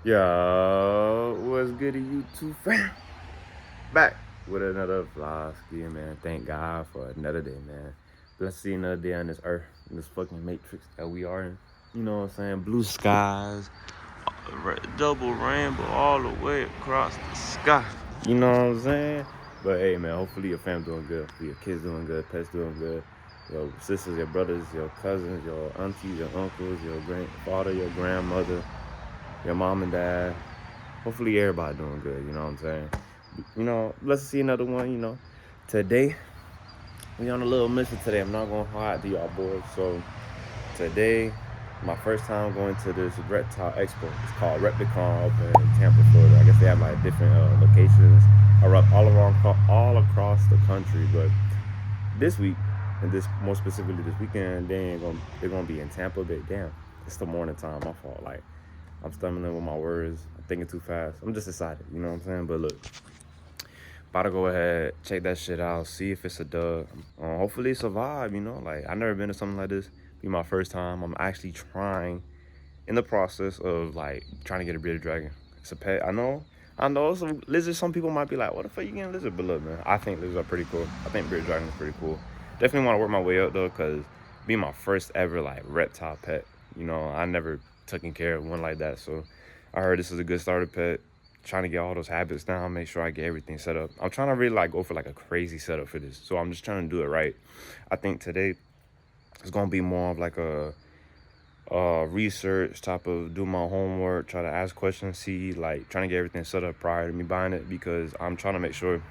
Yo, what's good to you too, fam? Back with another Vlogski, man. Thank God for another day, man. Let's see another day on this earth, in this fucking matrix that we are in. You know what I'm saying? Blue skies, double rainbow all the way across the sky. You know what I'm saying? But hey, man, hopefully your fam doing good. Hopefully your kids doing good, pets doing good. Your sisters, your brothers, your cousins, your aunties, your uncles, your grandfather, your grandmother, your mom and dad. Hopefully everybody doing good, you know what I'm saying? You know, let's see another one, you know. Today, we on a little mission today. I'm not gonna hide to y'all boys. So today, my first time going to this reptile expo. It's called Repticon up in Tampa, Florida. I guess they have like different locations all across the country. But this week, and this more specifically this weekend, they're gonna be in Tampa. But damn, it's the morning time. My fault. Like I'm stumbling with my words. I'm thinking too fast. I'm just excited, you know what I'm saying? But look, about to go ahead, check that shit out, see if it's a dub. Hopefully it's a vibe, you know? Like, I've never been to something like this. Be my first time. I'm actually trying, in the process of, like, trying to get a bearded dragon. It's a pet. I know some lizards, some people might be like, what the fuck you getting a lizard? But look, man, I think lizards are pretty cool. I think bearded dragon is pretty cool. Definitely want to work my way up, though, because being my first ever, like, reptile pet, you know, I never taken care of one like that. So I heard this is a good starter pet. Trying to get all those habits down, make sure I get everything set up. I'm trying to really like go for like a crazy setup for this. So I'm just trying to do it right. I think today it's gonna be more of like a research type of do my homework, try to ask questions, see like trying to get everything set up prior to me buying it, because I'm trying to make sure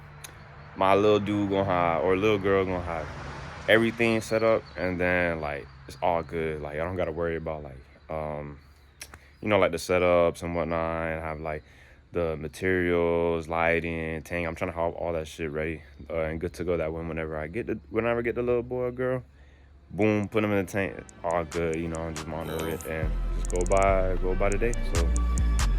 my little dude gonna have or little girl gonna have everything set up, and then like it's all good. Like I don't gotta worry about like you know, like the setups and whatnot, and have like the materials, lighting, tank. I'm trying to have all that shit ready and good to go. That way, whenever I get the little boy or girl, boom, put them in the tank. All good, you know. Just monitor it and just go by the day. So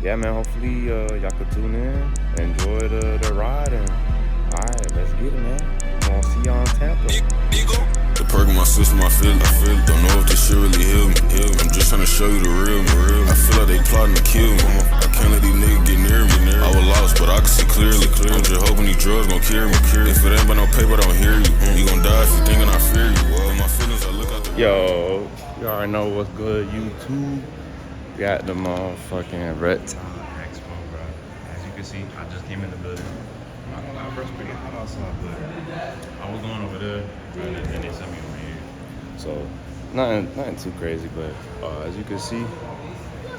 yeah, man. Hopefully y'all can tune in, enjoy the ride, and all right, let's get it, man. Gonna see y'all in Tampa. The perk in my system, I feel it. Don't know if this shit really heal me. I'm just trying to show you the real. I feel like they plotting to kill me. I can't let these niggas get near me. I was lost, but I can see clearly. I'm just hoping these drugs gon' cure me. If it ain't by no paper, don't hear you. You gon' die if you thinking I fear you. In my feelings, I look out the Yo, you already know what's good, YouTube. Got the motherfucking reptile expo, bro. As you can see, I just came in the building. I'm not gonna lie, bro, it's pretty hot outside, but I was going over there, and then they sent me over here. So, nothing too crazy, but as you can see,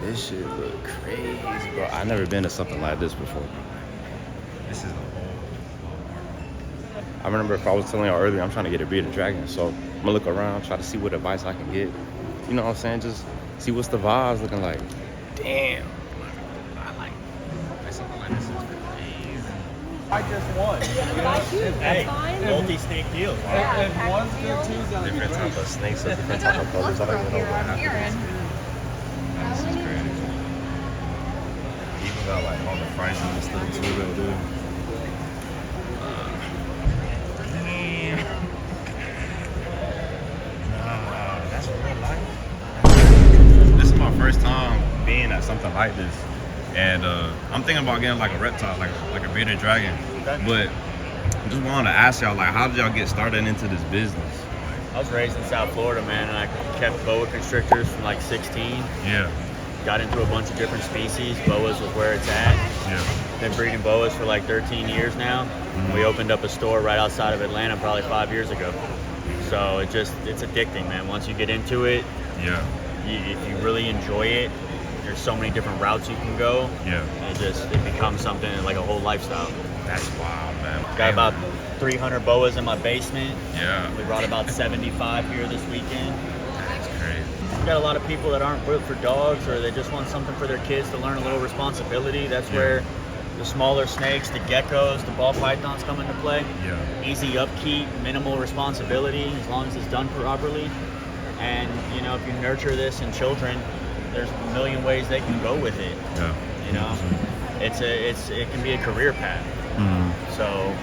this shit look crazy, bro. I never been to something like this before, bro. This is a whole I remember if I was telling y'all earlier, I'm trying to get a bearded dragon, so I'm gonna look around, try to see what advice I can get. You know what I'm saying? Just see what's the vibes looking like. Damn. I like something like this is crazy. I just won. Hey, multi-snake deal. Yeah, if one's good, two's gonna be Different type great. of snakes, different type of colors. I don't even know what happened. This is crazy. Even got like all the prices and stuff too, right there. Damn. Nah, that's real life. This is my first time being at something like this, and I'm thinking about getting like a reptile, like a bearded dragon. But I just wanted to ask y'all, like, how did y'all get started into this business? I was raised in South Florida, man, and I kept boa constrictors from like 16. Yeah. Got into a bunch of different species. Boas was where it's at. Yeah. Been breeding boas for like 13 years now. We opened up a store right outside of Atlanta probably 5 years ago. So it's addicting, man. Once you get into it, Yeah. if you really enjoy it, there's so many different routes you can go. Yeah. It becomes something like a whole lifestyle. That's wild, man. Got about 300 boas in my basement. Yeah. We brought about 75 here this weekend. That's crazy. We got a lot of people that aren't built for dogs, or they just want something for their kids to learn a little responsibility. That's where the smaller snakes, the geckos, the ball pythons come into play. Yeah. Easy upkeep, minimal responsibility, as long as it's done properly. And you know, if you nurture this in children, there's a million ways they can go with it. Yeah. You know, it can be a career path. Mm-hmm. So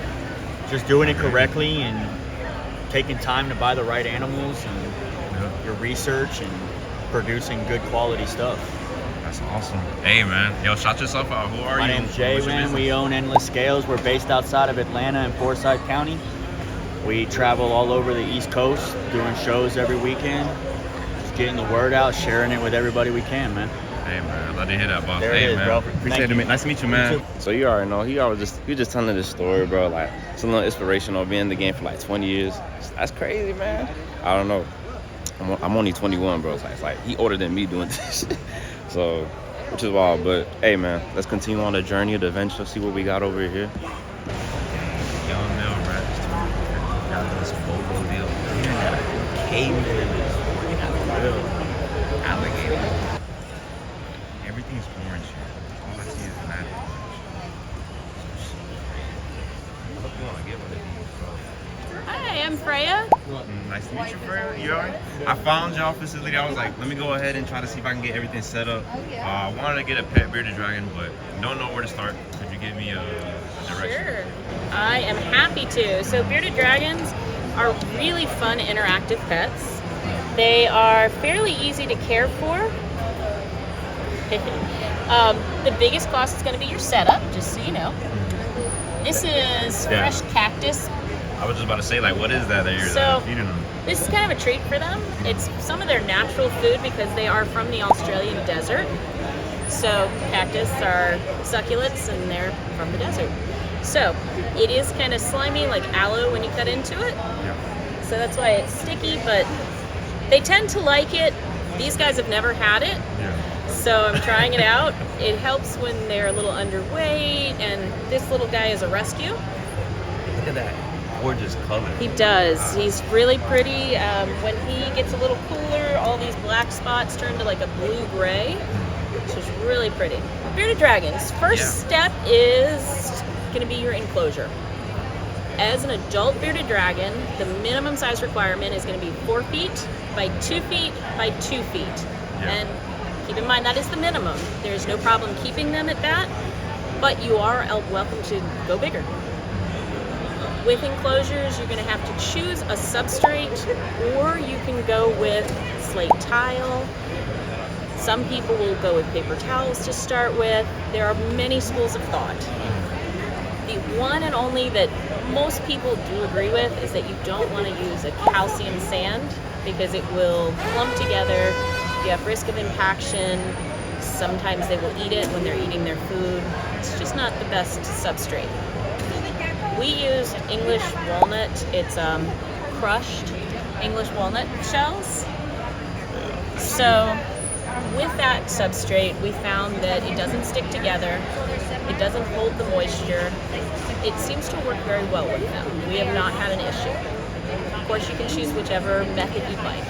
just doing it correctly and taking time to buy the right animals and your research and producing good quality stuff. That's awesome. Hey, man. Yo, shout yourself out. Who are you? My name's Jay, What's your man. business? We own Endless Scales. We're based outside of Atlanta in Forsyth County. We travel all over the East Coast, doing shows every weekend. Just getting the word out, sharing it with everybody we can, man. Hey, man. Love to hear that, boss. There hey, it is, man. bro. Appreciate Thank it, you. man. Nice to meet you, man. So you already know. He was just telling this story, bro. Like, it's a little inspirational. Being in the game for like 20 years. That's crazy, man. I don't know. I'm only 21, bro. It's like he older than me doing this shit. So, which is wild. But hey, man, let's continue on the journey of the adventure. See what we got over here. Young Mill, right? Got this Bobo deal. You got a caveman in this. You got a real alligator. Everything's orange here. All I see is that. I hope you want to get one of these, bro. Hi, I'm Freya. Nice to meet you, Freya. You alright? I found y'all facility. I was like, let me go ahead and try to see if I can get everything set up. I wanted to get a pet bearded dragon, but don't know where to start. Could you give me a direction? Sure. I am happy to. So bearded dragons are really fun interactive pets. They are fairly easy to care for. The biggest cost is going to be your setup, just so you know. This is fresh cactus. I was just about to say, like, what is that you're So, feeding them? This is kind of a treat for them. It's some of their natural food because they are from the Australian desert. So cactus are succulents and they're from the desert. So it is kind of slimy like aloe when you cut into it. Yeah. So that's why it's sticky, but they tend to like it. These guys have never had it. Yeah. So I'm trying it out. It helps when they're a little underweight, and this little guy is a rescue. Look at that gorgeous color. He does. He's really pretty. When he gets a little cooler, all these black spots turn to like a blue-gray, which is really pretty. Bearded dragons. First step is going to be your enclosure. As an adult bearded dragon, the minimum size requirement is going to be 4 feet by 2 feet by 2 feet. And keep in mind that is the minimum. There's no problem keeping them at that, but you are welcome to go bigger. With enclosures, you're going to have to choose a substrate, or you can go with slate tile. Some people will go with paper towels to start with. There are many schools of thought. The one and only that most people do agree with is that you don't want to use a calcium sand because it will clump together. You have risk of impaction. Sometimes they will eat it when they're eating their food. It's just not the best substrate. We use English walnut. It's crushed English walnut shells. So with that substrate, we found that it doesn't stick together. It doesn't hold the moisture. It seems to work very well with them. We have not had an issue. Of course, you can choose whichever method you like.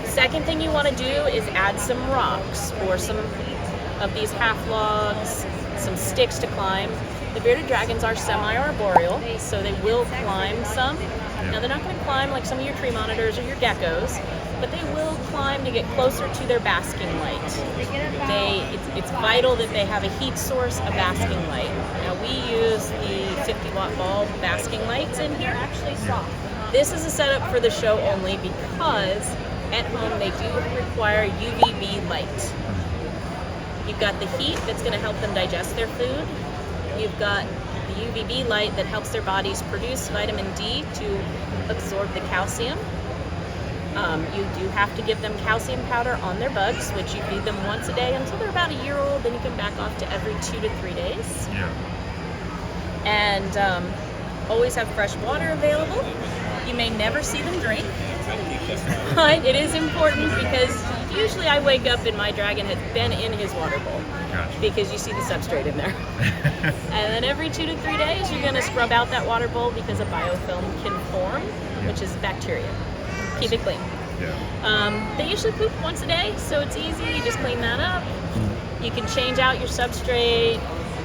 Second thing you want to do is add some rocks or some of these half logs, some sticks to climb. The bearded dragons are semi-arboreal, so they will climb some. Now they're not going to climb like some of your tree monitors or your geckos, but they will climb to get closer to their basking light. It's vital that they have a heat source, a basking light. Now we use the 50-watt bulb basking lights in here. This is a setup for the show only because at home they do require UVB light. You've got the heat that's going to help them digest their food. You've got the UVB light that helps their bodies produce vitamin D to absorb the calcium. You do have to give them calcium powder on their bugs, which you feed them once a day until they're about a year old. Then you can back off to every 2 to 3 days. And always have fresh water available. You may never see them drink, but it is important because usually I wake up and my dragon has been in his water bowl because you see the substrate in there. And then every 2 to 3 days you're going to scrub out that water bowl because a biofilm can form, which is bacteria. Keep it clean. They usually poop once a day, so it's easy. You just clean that up. You can change out your substrate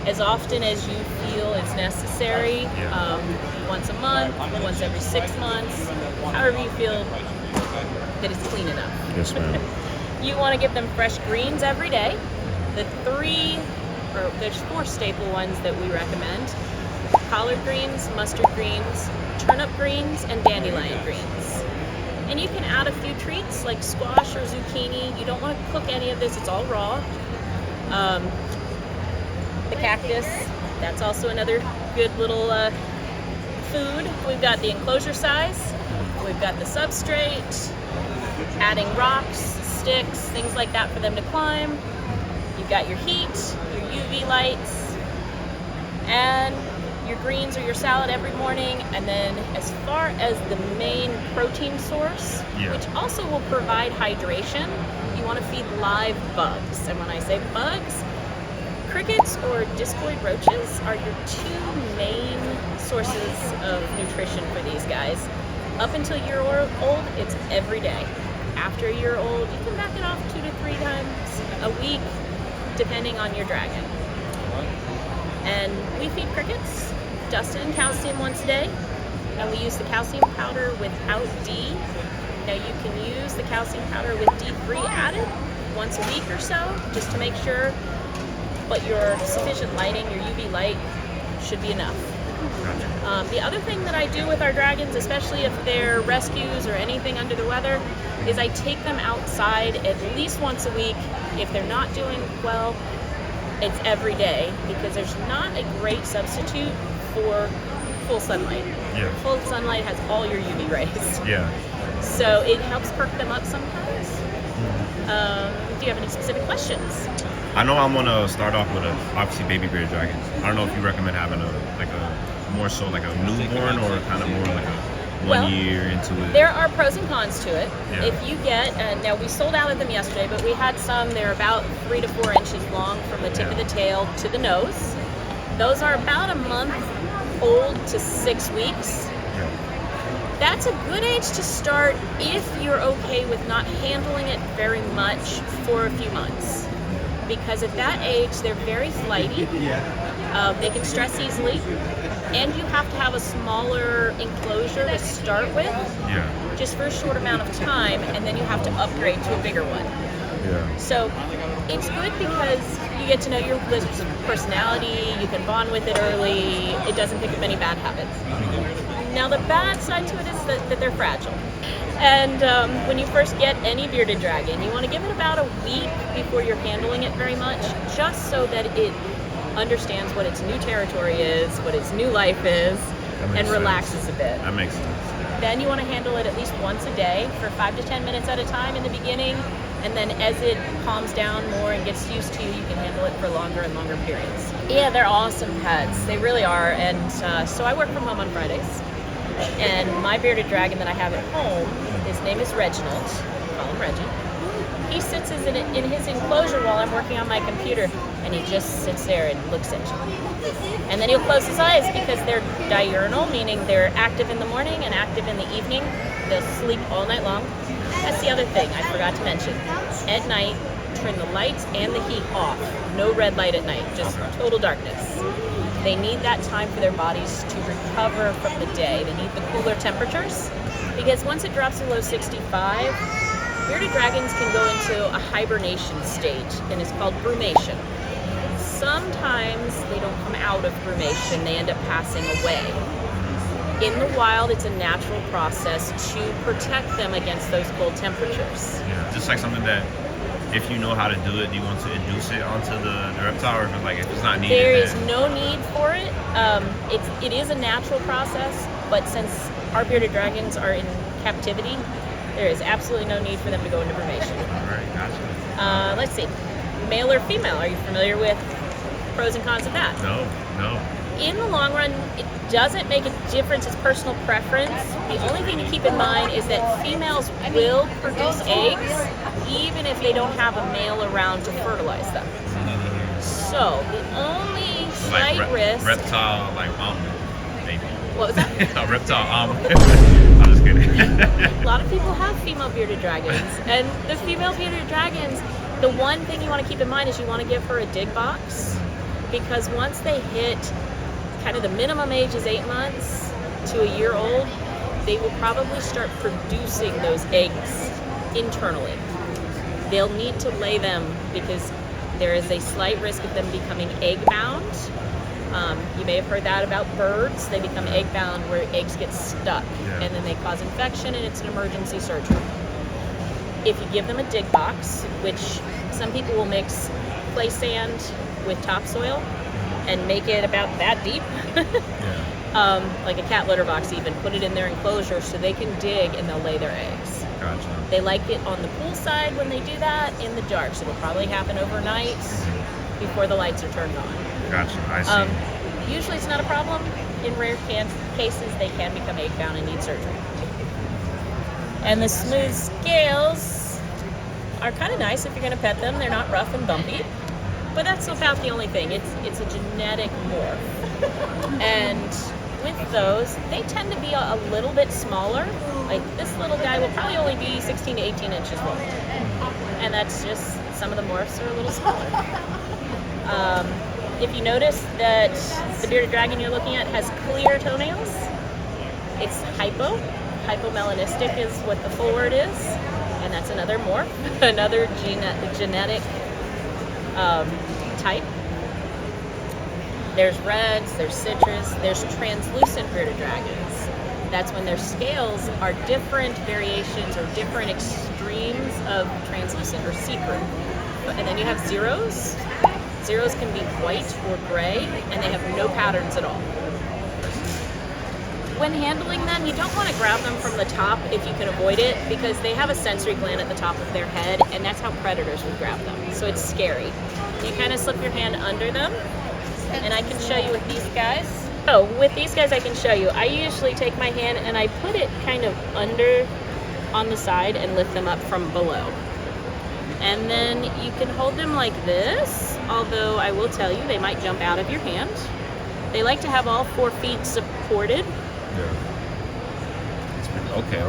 as often as you feel is necessary. Once a month, once every 6 months, however you feel that it's clean enough. Yes, ma'am. You want to give them fresh greens every day. There's 4 staple ones that we recommend. Collard greens, mustard greens, turnip greens, and dandelion greens. And you can add a few treats like squash or zucchini. You don't want to cook any of this, it's all raw. The cactus, that's also another good little food. We've got the enclosure size, we've got the substrate, adding rocks, sticks, things like that for them to climb. You've got your heat, your UV lights, and your greens or your salad every morning. And then as far as the main protein source, which also will provide hydration, you want to feed live bugs. And when I say bugs, crickets or discoid roaches are your two main sources of nutrition for these guys. Up until a year old, it's every day. After a year old, you can back it off 2 to 3 times a week, depending on your dragon. And we feed crickets dusted in calcium once a day, and we use the calcium powder without D. Now you can use the calcium powder with D3 added once a week or so, just to make sure, but your sufficient lighting, your UV light, should be enough. The other thing that I do with our dragons, especially if they're rescues or anything under the weather, is I take them outside at least once a week. If they're not doing well, it's every day, because there's not a great substitute for full sunlight. Yeah. Full sunlight has all your UV rays. Yeah. So it helps perk them up sometimes. Do you have any specific questions? I know I'm gonna start off with obviously baby bearded dragons. I don't know if you recommend having a more so like a newborn or kind of more like a 1 year into it. There are pros and cons to it. Yeah. If you get, now we sold out of them yesterday, but we had some, they're about 3 to 4 inches long from the tip of the tail to the nose. Those are about a month old to 6 weeks. That's a good age to start if you're okay with not handling it very much for a few months. Because at that age, they're very flighty. They can stress easily. And you have to have a smaller enclosure to start with, just for a short amount of time, and then you have to upgrade to a bigger one. So it's good because you get to know your lizard's personality, you can bond with it early, it doesn't pick up any bad habits. Now the bad side to it is that they're fragile. And when you first get any bearded dragon, you want to give it about a week before you're handling it very much, just so that it understands what its new territory is, what its new life is, and relaxes a bit. That makes sense. Then you want to handle it at least once a day for 5 to 10 minutes at a time in the beginning, and then as it calms down more and gets used to you, you can handle it for longer and longer periods. Yeah, they're awesome pets. They really are. And so I work from home on Fridays, and my bearded dragon that I have at home, his name is Reginald. Call him Reggie. He sits in his enclosure while I'm working on my computer, and he just sits there and looks at you. And then he'll close his eyes because they're diurnal, meaning they're active in the morning and active in the evening. They'll sleep all night long. That's the other thing I forgot to mention. At night, turn the lights and the heat off. No red light at night, just total darkness. They need that time for their bodies to recover from the day. They need the cooler temperatures, because once it drops below 65, bearded dragons can go into a hibernation state, and it's called brumation. Sometimes they don't come out of brumation, they end up passing away. In the wild, it's a natural process to protect them against those cold temperatures. Yeah, just like something that, if you know how to do it, do you want to induce it onto the reptile, or if it's not needed? There is no need for it. It is a natural process, but since our bearded dragons are in captivity, there is absolutely no need for them to go into brumation. All right, gotcha. Let's see, male or female? Are you familiar with pros and cons of that? No. In the long run, it doesn't make a difference. It's personal preference. The only thing to keep in mind is that females will produce eggs even if they don't have a male around to fertilize them. So the only slight risk... Reptile, maybe. What was that? A reptile, I'm just kidding. A lot of people have female bearded dragons, and the female bearded dragons, the one thing you want to keep in mind is you want to give her a dig box, because once they hit kind of the minimum age is 8 months to a year old, they will probably start producing those eggs internally. They'll need to lay them because there is a slight risk of them becoming egg bound. You may have heard that about birds. They become egg bound where eggs get stuck, and then they cause infection, and it's an emergency surgery. If you give them a dig box, which some people will mix clay sand with topsoil and make it about that deep. Like a cat litter box even, put it in their enclosure so they can dig and they'll lay their eggs. Gotcha. They like it on the pool side when they do that, in the dark. So it'll probably happen overnight before the lights are turned on. Gotcha, I see. Usually it's not a problem. In rare cases, they can become egg bound and need surgery. And the smooth scales are kind of nice if you're going to pet them. They're not rough and bumpy. But that's about the only thing. It's a genetic morph. And with those, they tend to be a little bit smaller. Like this little guy will probably only be 16 to 18 inches long. And that's just, some of the morphs are a little smaller. If you notice that the bearded dragon you're looking at has clear toenails, it's hypomelanistic is what the full word is. And that's another morph, another genetic type. There's reds, there's citrus, there's translucent bearded dragons. That's when their scales are different variations or different extremes of translucent or see-through. And then you have zeros. Zeros can be white or gray, and they have no patterns at all. When handling them, you don't want to grab them from the top if you can avoid it, because they have a sensory gland at the top of their head, and that's how predators would grab them. So it's scary. You kind of slip your hand under them, and I can show you with these guys. Oh, with these guys I can show you. I usually take my hand and I put it kind of under on the side and lift them up from below. And then you can hold them like this, although I will tell you they might jump out of your hand. They like to have all 4 feet supported. Okay.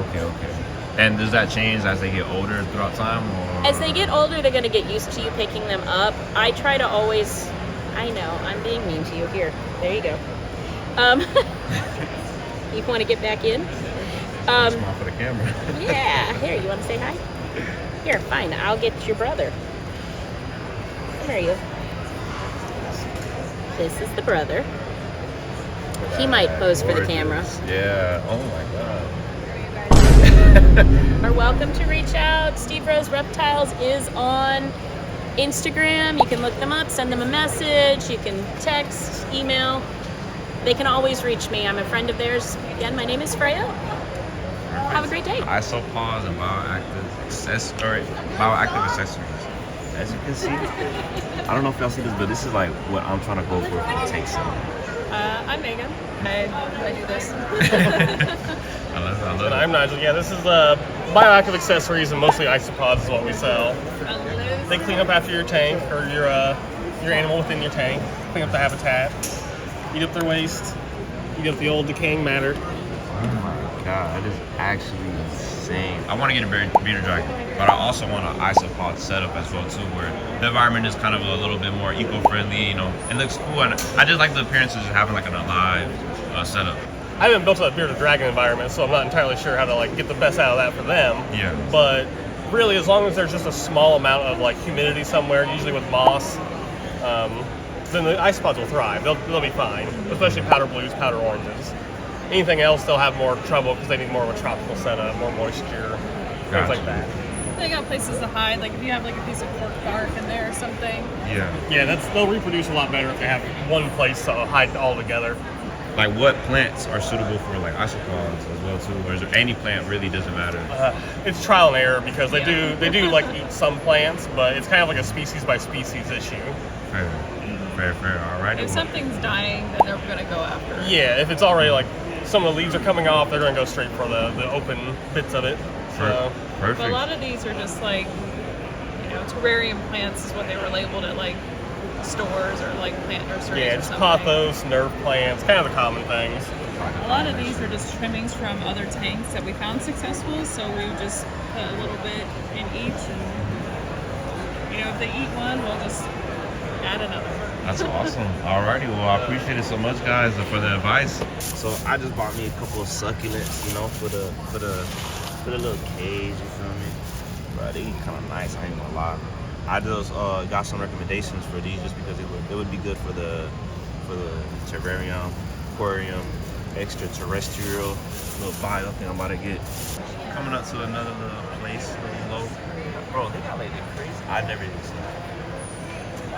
And does that change as they get older throughout time? Or? As they get older, they're going to get used to you picking them up. I try to always, I know, I'm being mean to you. Here, there you go. You want to get back in? Smile for the camera. Yeah, here, you want to say hi? Here, fine, I'll get your brother. Come here, you. This is the brother. He might pose for the camera. Yeah, oh my God. Are welcome to reach out. Steve Rose Reptiles is on Instagram. You can look them up, send them a message. You can text, email. They can always reach me. I'm a friend of theirs. Again, my name is Freya. Have a great day. Isopods and bioactive accessories. As you can see, I don't know if y'all see this, but this is like what I'm trying to go for the take some. I'm Megan. I do this. I love And it. I'm Nigel. Yeah, this is bioactive accessories and mostly isopods is what we sell. They clean up after your tank or your animal within your tank. Clean up the habitat. Eat up their waste. Eat up the old decaying matter. Oh my God, that is actually insane. I want to get a bearded dragon, but I also want an isopod setup as well too, where the environment is kind of a little bit more eco-friendly. You know, it looks cool, and I just like the appearances of having like an alive setup. I haven't built a bearded dragon environment, so I'm not entirely sure how to like get the best out of that for them. Yeah. But really, as long as there's just a small amount of like humidity somewhere, usually with moss, then the isopods will thrive. They'll be fine, especially powder blues, powder oranges. Anything else, they'll have more trouble because they need more of a tropical setup, more moisture, things like that. They got places to hide, like if you have like a piece of cork bark in there or something. Yeah, they'll reproduce a lot better if they have one place to hide all together. Like what plants are suitable for like isopods as well too, or is there any plant really doesn't matter? It's trial and error because they do like eat some plants, but it's kind of like a species by species issue. Fair. All right. If something's dying, then they're gonna go after it. Yeah, if it's already like some of the leaves are coming off, they're gonna go straight for the open bits of it. So. Perfect. But a lot of these are just like, terrarium plants is what they were labeled at like stores or like plant nurseries. Yeah, or it's something. pothos, nerve plants, kind of the common things. A lot of these are just trimmings from other tanks that we found successful, so we would just put a little bit in each, and if they eat one, we'll just add another. That's awesome. Alrighty, well I appreciate it so much, guys, for the advice. So I just bought me a couple of succulents, for the little cage, you feel me? Bro, they kind of nice, I ain't gonna lie. I just got some recommendations for these just because it would be good for the terrarium, aquarium, extraterrestrial little bio thing I'm about to get. Coming up to another little place, a little low. Bro, they got like the crazy. I never even seen that.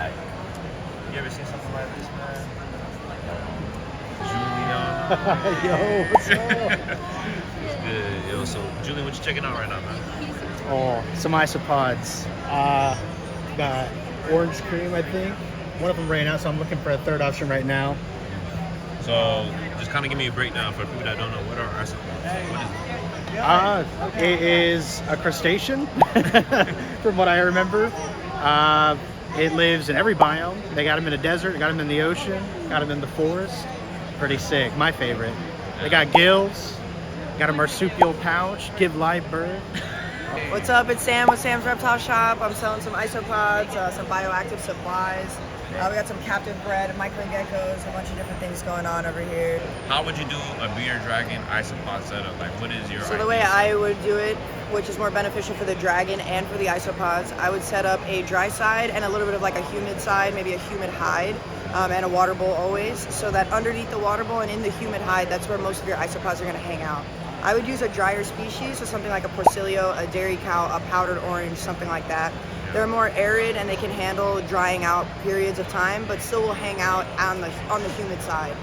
like. You ever seen something like this, man? Julian. Yo, what's up? It's good, yo. So, Julian, what you checking out right now, man? Oh, some isopods. Got orange cream, I think. One of them ran out, so I'm looking for a third option right now. So, just kind of give me a breakdown for people that don't know what are isopods. What is it? It is a crustacean, from what I remember. It lives in every biome. They got them in the desert, got them in the ocean, got them in the forest. Pretty sick. My favorite. They got gills, got a marsupial pouch, give live birth. What's up? It's Sam with Sam's Reptile Shop. I'm selling some isopods, some bioactive supplies. We got some captive bred micro geckos, a bunch of different things going on over here. How would you do a bearded dragon isopod setup? Like, what is your So the way I would do it, which is more beneficial for the dragon and for the isopods, I would set up a dry side and a little bit of like a humid side, maybe a humid hide, and a water bowl always, so that underneath the water bowl and in the humid hide, that's where most of your isopods are going to hang out. I would use a drier species, so something like a porcilio, a dairy cow, a powdered orange, something like that. They're more arid and they can handle drying out periods of time, but still will hang out on the humid side.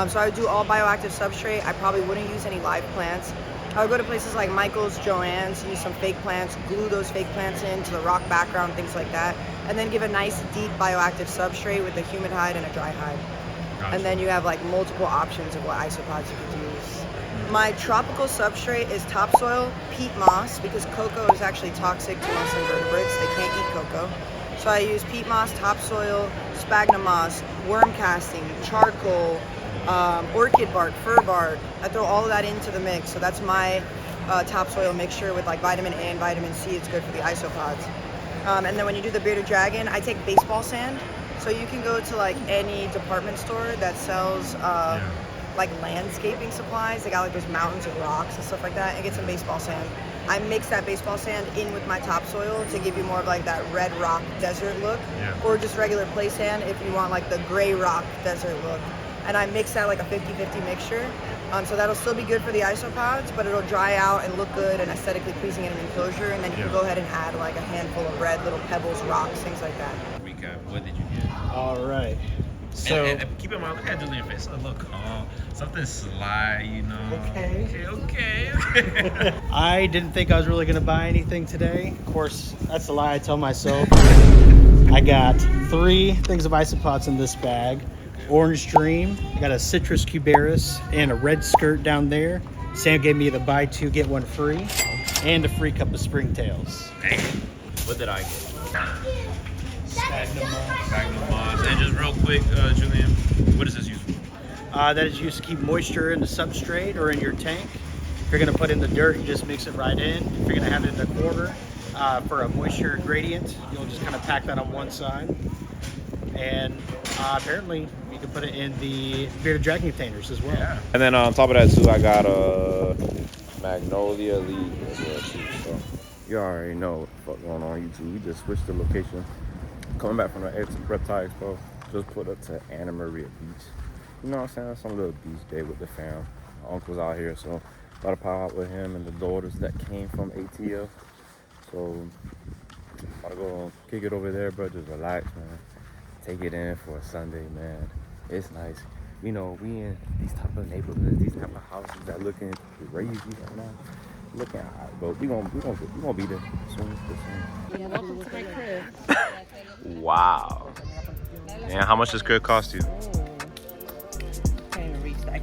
So I would do all bioactive substrate. I probably wouldn't use any live plants. I would go to places like Michael's, Joann's, use some fake plants, glue those fake plants into the rock background, things like that, and then give a nice deep bioactive substrate with a humid hide and a dry hide. Gotcha. And then you have like multiple options of what isopods you could use. My tropical substrate is topsoil, peat moss, because cocoa is actually toxic to most invertebrates. They can't eat cocoa. So I use peat moss, topsoil, sphagnum moss, worm casting, charcoal, orchid bark, fir bark. I throw all of that into the mix. So that's my topsoil mixture with like vitamin A and vitamin C. It's good for the isopods. And then when you do the bearded dragon, I take baseball sand. So you can go to like any department store that sells like landscaping supplies. They got like those mountains of rocks and stuff like that, and get some baseball sand. I mix that baseball sand in with my topsoil to give you more of like that red rock desert look, or just regular play sand if you want like the gray rock desert look. And I mix that like a 50-50 mixture. So that'll still be good for the isopods, but it'll dry out and look good and aesthetically pleasing in an enclosure. And then you can go ahead and add like a handful of red little pebbles, rocks, things like that. Recap, what did you get? All right. So and keep in mind, look at Julian's face. A little calm, something sly, you know. Okay. I didn't think I was really gonna buy anything today. Of course, that's the lie I tell myself. I got 3 things of isopods in this bag. Orange Dream, I got a citrus cubaris and a red skirt down there. Sam gave me the buy 2 get 1 free, and a free cup of springtails. Hey, what did I get? Sphagnum moss. Sphagnum moss. And just real quick, Julian, what is this used for? That is used to keep moisture in the substrate or in your tank. If you're gonna put in the dirt, you just mix it right in. If you're gonna have it in the corner for a moisture gradient, you'll just kind of pack that on one side. And apparently you can put it in the bearded dragon containers as well. Yeah. And then on top of that too, I got a magnolia leaf as well too. So you already know what the fuck going on YouTube. We just switched the location. Coming back from the Reptile Expo, just put up to Anna Maria Beach. You know what I'm saying? Some little beach day with the fam. My uncle's out here, so got to power out with him and the daughters that came from ATL. So gotta go kick it over there, bro. Just relax, man. Take it in for a Sunday, man. It's nice. You know, we in these type of neighborhoods, these type of houses that looking crazy right now. Looking alright, but we gonna be there soon. Yeah, welcome to my crib. Wow. And how much does crib cost you? Can't even reach that.